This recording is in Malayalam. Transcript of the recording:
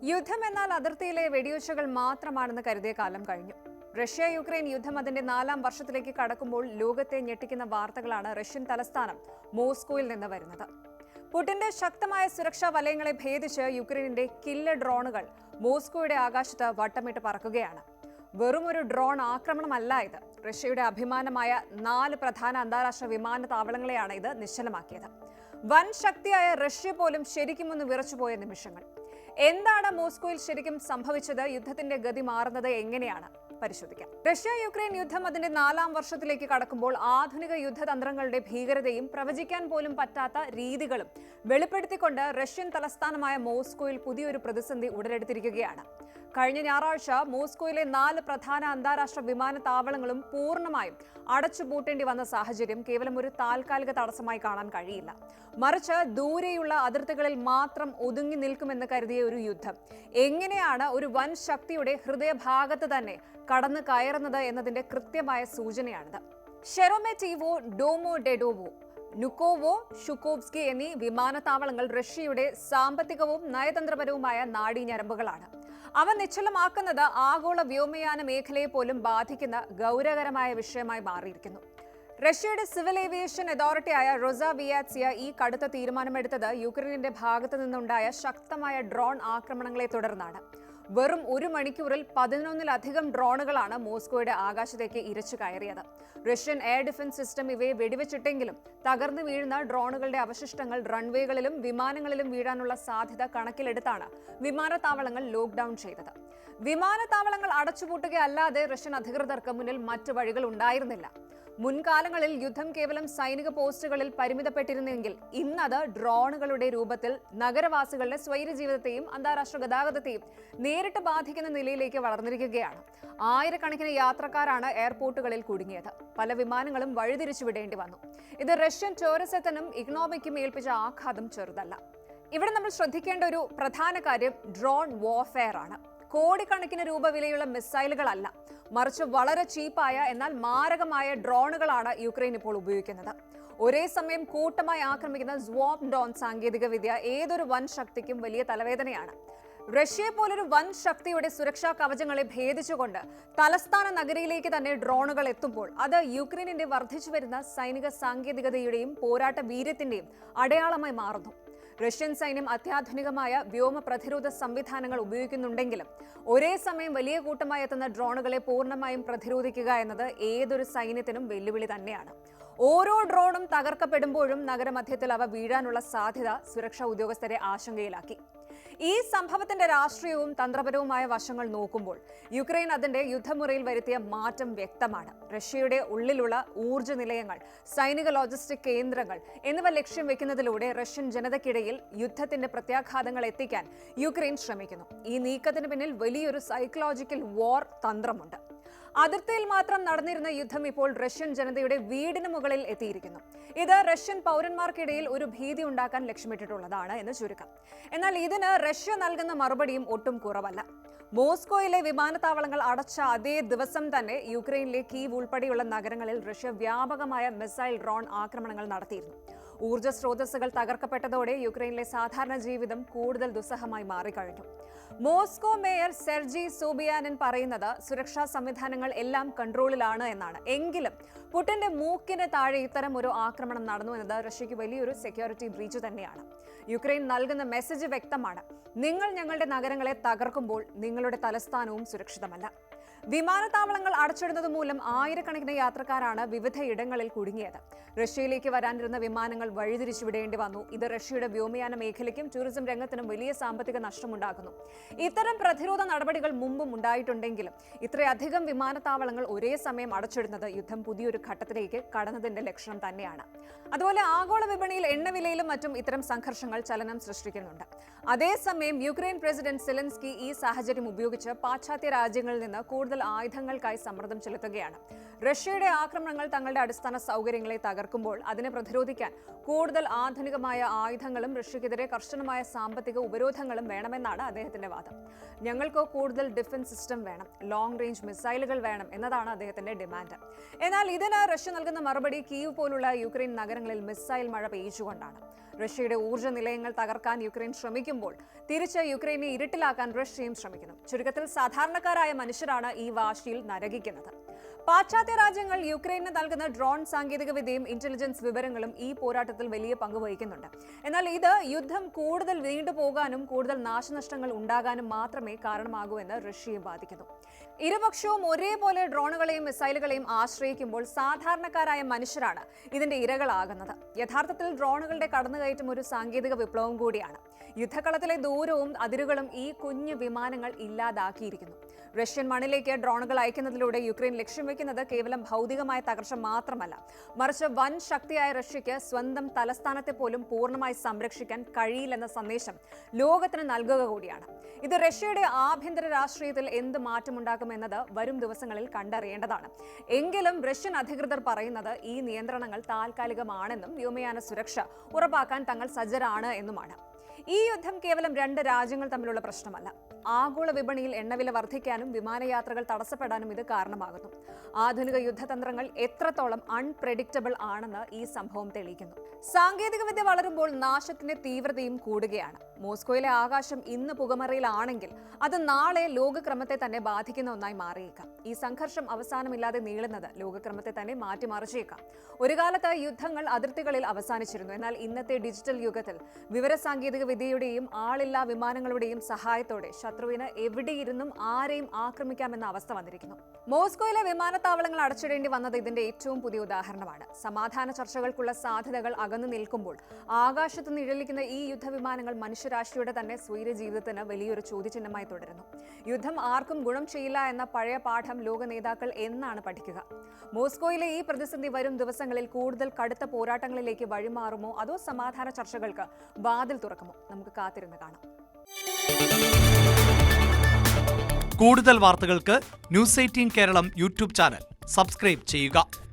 യുദ്ധം എന്നാൽ അതിർത്തിയിലെ വെടിയൊച്ചകൾ മാത്രമാണെന്ന് കരുതിയ കാലം കഴിഞ്ഞു. റഷ്യ യുക്രൈൻ യുദ്ധം അതിന്റെ 4ാം വർഷത്തിലേക്ക് കടക്കുമ്പോൾ ലോകത്തെ ഞെട്ടിക്കുന്ന വാർത്തകളാണ് റഷ്യൻ തലസ്ഥാനം മോസ്കോയിൽ നിന്ന് വരുന്നത്. പുടിന്റെ ശക്തമായ സുരക്ഷാ വലയങ്ങളെ ഭേദിച്ച് യുക്രൈനിന്റെ കില്ലർ ഡ്രോണുകൾ മോസ്കോയുടെ ആകാശത്ത് വട്ടമിട്ട് പറക്കുകയാണ്. വെറും ഒരു ഡ്രോൺ ആക്രമണമല്ല ഇത്. റഷ്യയുടെ അഭിമാനമായ 4 പ്രധാന അന്താരാഷ്ട്ര വിമാനത്താവളങ്ങളെയാണ് ഇത് നിശ്ചലമാക്കിയത്. വൻ ശക്തിയായ റഷ്യ പോലും ശരിക്കും ഒന്ന് വിറച്ചുപോയ നിമിഷങ്ങൾ. എന്താണ് മോസ്കോയിൽ ശരിക്കും സംഭവിച്ചത്? യുദ്ധത്തിന്റെ ഗതി മാറുന്നത് എങ്ങനെയാണ്? പരിശോധിക്കാം. റഷ്യ യുക്രൈൻ യുദ്ധം അതിന്റെ 4ാം വർഷത്തിലേക്ക് കടക്കുമ്പോൾ ആധുനിക യുദ്ധതന്ത്രങ്ങളുടെ ഭീകരതയും പ്രവചിക്കാൻ പോലും പറ്റാത്ത രീതികളും വെളിപ്പെടുത്തിക്കൊണ്ട് റഷ്യൻ തലസ്ഥാനമായ മോസ്കോയിൽ പുതിയൊരു പ്രതിസന്ധി ഉടലെടുത്തിരിക്കുകയാണ്. കഴിഞ്ഞ ഞായറാഴ്ച മോസ്കോയിലെ 4 പ്രധാന അന്താരാഷ്ട്ര വിമാനത്താവളങ്ങളും പൂർണ്ണമായും അടച്ചുപൂട്ടേണ്ടി വന്ന സാഹചര്യം കേവലം ഒരു താൽക്കാലിക തടസ്സമായി കാണാൻ കഴിയില്ല. മറിച്ച് ദൂരെയുള്ള അതിർത്തികളിൽ മാത്രം ഒതുങ്ങി നിൽക്കുമെന്ന് കരുതിയ ഒരു യുദ്ധം എങ്ങനെയാണ് ഒരു വൻ ശക്തിയുടെ ഹൃദയഭാഗത്ത് തന്നെ കടന്നു കയറുന്നത് എന്നതിന്റെ കൃത്യമായ സൂചനയാണിത്. ഷെറോമെറ്റീവോ, ഡോമോഡെഡോവോ, നുക്കോവോ, ഷുക്കോവ്സ്കി എന്നീ വിമാനത്താവളങ്ങൾ റഷ്യയുടെ സാമ്പത്തികവും നയതന്ത്രപരവുമായ നാഡീഞരമ്പുകളാണ്. അവ നിശ്ചലമാക്കുന്നത് ആഗോള വ്യോമയാന മേഖലയെ പോലും ബാധിക്കുന്ന ഗൗരവകരമായ വിഷയമായി മാറിയിരിക്കുന്നു. റഷ്യയുടെ സിവിൽ ഏവിയേഷൻ അതോറിറ്റിയായ റൊസാവിയാറ്റ്സിയ ഈ കടുത്ത തീരുമാനമെടുത്തത് യുക്രൈനിന്റെ ഭാഗത്തു നിന്നുണ്ടായ ശക്തമായ ഡ്രോൺ ആക്രമണങ്ങളെ തുടർന്നാണ്. വെറും 1 മണിക്കൂറിൽ 11-ലധികം ഡ്രോണുകളാണ് മോസ്കോയുടെ ആകാശത്തേക്ക് ഇരച്ചു കയറിയത്. റഷ്യൻ എയർ ഡിഫൻസ് സിസ്റ്റം ഇവയെ വെടിവെച്ചിട്ടെങ്കിലും തകർന്നു വീഴുന്ന ഡ്രോണുകളുടെ അവശിഷ്ടങ്ങൾ റൺവേകളിലും വിമാനങ്ങളിലും വീഴാനുള്ള സാധ്യത കണക്കിലെടുത്താണ് വിമാനത്താവളങ്ങൾ ലോക്ക്ഡൌൺ ചെയ്തത്. വിമാനത്താവളങ്ങൾ അടച്ചുപൂട്ടുകയല്ലാതെ റഷ്യൻ അധികൃതർക്ക് മുന്നിൽ മറ്റു വഴികൾ ഉണ്ടായിരുന്നില്ല. മുൻകാലങ്ങളിൽ യുദ്ധം കേവലം സൈനിക പോസ്റ്റുകളിൽ പരിമിതപ്പെട്ടിരുന്നെങ്കിൽ ഇന്നത് ഡ്രോണുകളുടെ രൂപത്തിൽ നഗരവാസികളുടെ സ്വൈരജീവിതത്തെയും അന്താരാഷ്ട്ര ഗതാഗതത്തെയും നേരിട്ട് ബാധിക്കുന്ന നിലയിലേക്ക് വളർന്നിരിക്കുകയാണ്. ആയിരക്കണക്കിന് യാത്രക്കാരാണ് എയർപോർട്ടുകളിൽ കുടുങ്ങിയത്. പല വിമാനങ്ങളും വഴിതിരിച്ചുവിടേണ്ടി വന്നു. ഇത് റഷ്യൻ ടൂറിസത്തിനും ഇക്കണോമിക്കും ഏൽപ്പിച്ച ആഘാതം ചെറുതല്ല. ഇവിടെ നമ്മൾ ശ്രദ്ധിക്കേണ്ട ഒരു പ്രധാന കാര്യം ഡ്രോൺ വാർഫെയർ ആണ്. കോടിക്കണക്കിന് രൂപ വിലയുള്ള മിസൈലുകളല്ല, മറിച്ച് വളരെ ചീപ്പായ എന്നാൽ മാരകമായ ഡ്രോണുകളാണ് യുക്രൈൻ ഇപ്പോൾ ഉപയോഗിക്കുന്നത്. ഒരേ സമയം കൂട്ടമായി ആക്രമിക്കുന്ന സ്വാം ഡോൺ സാങ്കേതികവിദ്യ ഏതൊരു വൻ ശക്തിക്കും വലിയ തലവേദനയാണ്. റഷ്യയെ പോലൊരു വൻ ശക്തിയുടെ സുരക്ഷാ കവചങ്ങളെ ഭേദിച്ചുകൊണ്ട് തലസ്ഥാന നഗരിയിലേക്ക് തന്നെ ഡ്രോണുകൾ എത്തുമ്പോൾ അത് യുക്രൈനിന്റെ വർദ്ധിച്ചു വരുന്ന സൈനിക സാങ്കേതികതയുടെയും പോരാട്ട വീര്യത്തിന്റെയും അടയാളമായി മാറുന്നു. റഷ്യൻ സൈന്യം അത്യാധുനികമായ വ്യോമ പ്രതിരോധ സംവിധാനങ്ങൾ ഉപയോഗിക്കുന്നുണ്ടെങ്കിലും ഒരേ സമയം വലിയ കൂട്ടമായി എത്തുന്ന ഡ്രോണുകളെ പൂർണ്ണമായും പ്രതിരോധിക്കുക എന്നത് ഏതൊരു സൈന്യത്തിനും വെല്ലുവിളി തന്നെയാണ്. ഓരോ ഡ്രോണും തകർക്കപ്പെടുമ്പോഴും നഗരമധ്യത്തിൽ അവ വീഴാനുള്ള സാധ്യത സുരക്ഷാ ഉദ്യോഗസ്ഥരെ ആശങ്കയിലാക്കി. ഈ സംഭവത്തിന്റെ രാഷ്ട്രീയവും തന്ത്രപരവുമായ വശങ്ങൾ നോക്കുമ്പോൾ യുക്രൈൻ അതിന്റെ യുദ്ധമുറയിൽ വരുത്തിയ മാറ്റം വ്യക്തമാണ്. റഷ്യയുടെ ഉള്ളിലുള്ള ഊർജ്ജ നിലയങ്ങൾ, സൈനിക ലോജിസ്റ്റിക് കേന്ദ്രങ്ങൾ എന്നിവ ലക്ഷ്യം വെക്കുന്നതിലൂടെ റഷ്യൻ ജനതയ്ക്കിടയിൽ യുദ്ധത്തിന്റെ പ്രത്യാഘാതങ്ങൾ എത്തിക്കാൻ യുക്രൈൻ ശ്രമിക്കുന്നു. ഈ നീക്കത്തിന് പിന്നിൽ വലിയൊരു സൈക്കോളജിക്കൽ വാർ തന്ത്രമുണ്ട്. അതിർത്തിയിൽ മാത്രം നടന്നിരുന്ന യുദ്ധം ഇപ്പോൾ റഷ്യൻ ജനതയുടെ വീടിന് മുകളിൽ എത്തിയിരിക്കുന്നു. ഇത് റഷ്യൻ പൗരന്മാർക്കിടയിൽ ഒരു ഭീതി ഉണ്ടാക്കാൻ ലക്ഷ്യമിട്ടിട്ടുള്ളതാണ് എന്ന് ചുരുക്കം. എന്നാൽ ഇതിന് റഷ്യ നൽകുന്ന മറുപടിയും ഒട്ടും കുറവല്ല. മോസ്കോയിലെ വിമാനത്താവളങ്ങൾ അടച്ച അതേ ദിവസം തന്നെ യുക്രൈനിലെ കീവ് ഉൾപ്പെടെയുള്ള നഗരങ്ങളിൽ റഷ്യ വ്യാപകമായ മിസൈൽ ഡ്രോൺ ആക്രമണങ്ങൾ നടത്തിയിരുന്നു. ഊർജ്ജ സ്രോതസ്സുകൾ തകർക്കപ്പെട്ടതോടെ യുക്രൈനിലെ സാധാരണ ജീവിതം കൂടുതൽ ദുസ്സഹമായി മാറിക്കഴിഞ്ഞു. മോസ്കോ മേയർ സെർജി സോബിയാനിൻ പറയുന്നത് സുരക്ഷാ സംവിധാനങ്ങൾ എല്ലാം കൺട്രോളിലാണ് എന്നാണ്. എങ്കിലും പുടിന്റെ മൂക്കിന് താഴെ ഇത്തരം ഒരു ആക്രമണം നടന്നു എന്നത് റഷ്യയ്ക്ക് വലിയൊരു സെക്യൂരിറ്റി ബ്രീച്ച് തന്നെയാണ്. യുക്രൈൻ നൽകുന്ന മെസ്സേജ് വ്യക്തമാണ്: നിങ്ങൾ ഞങ്ങളുടെ നഗരങ്ങളെ തകർക്കുമ്പോൾ നിങ്ങളുടെ തലസ്ഥാനവും സുരക്ഷിതമല്ല. വിമാനത്താവളങ്ങൾ അടച്ചിടുന്നത് മൂലം ആയിരക്കണക്കിന് യാത്രക്കാരാണ് വിവിധ ഇടങ്ങളിൽ കുടുങ്ങിയത്. റഷ്യയിലേക്ക് വരാനിരുന്ന വിമാനങ്ങൾ വഴിതിരിച്ചുവിടേണ്ടി വന്നു. ഇത് റഷ്യയുടെ വ്യോമയാന മേഖലയ്ക്കും ടൂറിസം രംഗത്തിനും വലിയ സാമ്പത്തിക നഷ്ടമുണ്ടാക്കുന്നു. ഇത്തരം പ്രതിരോധ നടപടികൾ മുമ്പും ഉണ്ടായിട്ടുണ്ടെങ്കിലും ഇത്രയധികം വിമാനത്താവളങ്ങൾ ഒരേ സമയം അടച്ചിടുന്നത് യുദ്ധം പുതിയൊരു ഘട്ടത്തിലേക്ക് കടന്നതിന്റെ ലക്ഷണം തന്നെയാണ്. അതുപോലെ ആഗോള വിപണിയിൽ എണ്ണവിലയിലും മറ്റും ഇത്തരം സംഘർഷങ്ങൾ ചലനം സൃഷ്ടിക്കുന്നുണ്ട്. അതേസമയം യുക്രൈൻ പ്രസിഡന്റ് സെലൻസ്കി ഈ സാഹചര്യം ഉപയോഗിച്ച് പാശ്ചാത്യ രാജ്യങ്ങളിൽ നിന്ന് കൂടുതൽ ആയുധങ്ങൾക്കായി സമ്മർദ്ദം ചെലുത്തുകയാണ്. റഷ്യയുടെ ആക്രമണങ്ങൾ തങ്ങളുടെ അടിസ്ഥാന സൗകര്യങ്ങളെ തകർക്കുമ്പോൾ അതിനെ പ്രതിരോധിക്കാൻ കൂടുതൽ ആധുനികമായ ആയുധങ്ങളും റഷ്യക്കെതിരെ കർശനമായ സാമ്പത്തിക ഉപരോധങ്ങളും വേണമെന്നാണ് അദ്ദേഹത്തിന്റെ വാദം. ഞങ്ങൾക്ക് കൂടുതൽ ഡിഫൻസ് സിസ്റ്റം വേണം, ലോങ് റേഞ്ച് മിസൈലുകൾ വേണം എന്നതാണ് അദ്ദേഹത്തിന്റെ ഡിമാൻഡ്. എന്നാൽ ഇതിന് റഷ്യ നൽകുന്ന മറുപടി കീവ് പോലുള്ള യുക്രൈൻ നഗരങ്ങളിൽ മിസൈൽ മഴ പെയ്ച്ചുകൊണ്ടാണ്. റഷ്യയുടെ ഊർജ്ജ നിലയങ്ങൾ തകർക്കാൻ യുക്രൈൻ ശ്രമിക്കുമ്പോൾ തിരിച്ച് യുക്രൈനെ ഇരുട്ടിലാക്കാൻ റഷ്യയും ശ്രമിക്കുന്നു. ചുരുക്കത്തിൽ സാധാരണക്കാരായ മനുഷ്യരാണ് ഈ വാശിയിൽ നരകിക്കുന്നത്. പാശ്ചാത്യ രാജ്യങ്ങൾ യുക്രൈന് നൽകുന്ന ഡ്രോൺ സാങ്കേതികവിദ്യയും ഇന്റലിജൻസ് വിവരങ്ങളും ഈ പോരാട്ടത്തിൽ വലിയ പങ്ക് വഹിക്കുന്നുണ്ട്. എന്നാൽ ഇത് യുദ്ധം കൂടുതൽ നീണ്ടുപോകാനും കൂടുതൽ നാശനഷ്ടങ്ങൾ ഉണ്ടാകാനും മാത്രമേ കാരണമാകൂ എന്ന് റഷ്യയും വാദിക്കുന്നു. ഇരുപക്ഷവും ഒരേപോലെ ഡ്രോണുകളെയും മിസൈലുകളെയും ആശ്രയിക്കുമ്പോൾ സാധാരണക്കാരായ മനുഷ്യരാണ് ഇതിന്റെ ഇരകളാകുന്നത്. യഥാർത്ഥത്തിൽ ഡ്രോണുകളുടെ കടന്നുകയറ്റം ഒരു സാങ്കേതിക വിപ്ലവം കൂടിയാണ്. യുദ്ധകളത്തിലെ ദൂരവും അതിരുകളും ഈ കുഞ്ഞു വിമാനങ്ങൾ ഇല്ലാതാക്കിയിരിക്കുന്നു. റഷ്യൻ മണ്ണിലേക്ക് ഡ്രോണുകൾ അയക്കുന്നതിലൂടെ യുക്രൈൻ ലക്ഷ്യം വെക്കുന്നത് കേവലം ഭൗതികമായ തകർച്ച മാത്രമല്ല, മറിച്ച് വൻ ശക്തിയായ റഷ്യയ്ക്ക് സ്വന്തം തലസ്ഥാനത്തെ പോലും പൂർണ്ണമായി സംരക്ഷിക്കാൻ കഴിയില്ലെന്ന സന്ദേശം ലോകത്തിന് നൽകുക കൂടിയാണ്. ഇത് റഷ്യയുടെ ആഭ്യന്തര രാഷ്ട്രീയത്തിൽ എന്ത് മാറ്റമുണ്ടാക്കുമെന്നത് വരും ദിവസങ്ങളിൽ കണ്ടറിയേണ്ടതാണ്. എങ്കിലും റഷ്യൻ അധികൃതർ പറയുന്നത് ഈ നിയന്ത്രണങ്ങൾ താൽക്കാലികമാണെന്നും വ്യോമയാന സുരക്ഷ ഉറപ്പാക്കാൻ തങ്ങൾ സജ്ജരാണ് എന്നുമാണ്. ഈ യുദ്ധം കേവലം രണ്ട് രാജ്യങ്ങൾ തമ്മിലുള്ള പ്രശ്നമല്ല. ആഗോള വിപണിയിൽ എണ്ണവില വർദ്ധിക്കാനും വിമാനയാത്രകൾ തടസ്സപ്പെടാനും ഇത് കാരണമാകുന്നു. ആധുനിക യുദ്ധതന്ത്രങ്ങൾ എത്രത്തോളം അൺപ്രെഡിക്റ്റബിൾ ആണെന്ന് ഈ സംഭവം തെളിയിക്കുന്നു. സാങ്കേതികവിദ്യ വളരുമ്പോൾ നാശത്തിന്റെ തീവ്രതയും കൂടുകയാണ്. മോസ്കോയിലെ ആകാശം ഇന്ന് പുകമറയിലാണെങ്കിൽ അത് നാളെ ലോകക്രമത്തെ തന്നെ ബാധിക്കുന്ന ഒന്നായി മാറിയേക്കാം. ഈ സംഘർഷം അവസാനമില്ലാതെ നീളുന്നത് ലോകക്രമത്തെ തന്നെ മാറ്റിമറിച്ചേക്കാം. ഒരു കാലത്ത് യുദ്ധങ്ങൾ അതിർത്തികളിൽ അവസാനിച്ചിരുന്നു. എന്നാൽ ഇന്നത്തെ ഡിജിറ്റൽ യുഗത്തിൽ വിവരസാങ്കേതിക വിദ്യയുടെയും ആളില്ലാ വിമാനങ്ങളുടെയും സഹായത്തോടെ ശത്രുവിന് എവിടെയിരുന്നും ആരെയും ആക്രമിക്കാമെന്ന അവസ്ഥ വന്നിരിക്കുന്നു. മോസ്കോയിലെ വിമാനത്താവളങ്ങൾ അടച്ചിടേണ്ടി വന്നത് ഇതിന്റെ ഏറ്റവും പുതിയ ഉദാഹരണമാണ്. സമാധാന ചർച്ചകൾക്കുള്ള സാധ്യതകൾ അകന്നു നിൽക്കുമ്പോൾ ആകാശത്ത് നിഴലിക്കുന്ന ഈ യുദ്ധവിമാനങ്ങൾ മനുഷ്യരാശിയുടെ തന്നെ സ്വൈര ജീവിതത്തിന് വലിയൊരു ചോദ്യചിഹ്നമായി തുടരുന്നു. യുദ്ധം ആർക്കും ഗുണം ചെയ്യില്ല എന്ന പഴയ പാഠം ലോക നേതാക്കൾ എന്നാണ് പഠിക്കുക? മോസ്കോയിലെ ഈ പ്രതിസന്ധി വരും ദിവസങ്ങളിൽ കൂടുതൽ കടുത്ത പോരാട്ടങ്ങളിലേക്ക് വഴിമാറുമോ, അതോ സമാധാന ചർച്ചകൾക്ക് വാതിൽ തുറക്കുമോ? നമുക്ക് കാത്തിരുന്ന് കാണാം. കൂടുതൽ വാർത്തകൾക്ക് news 18 Keralam YouTube channel subscribe ചെയ്യുക.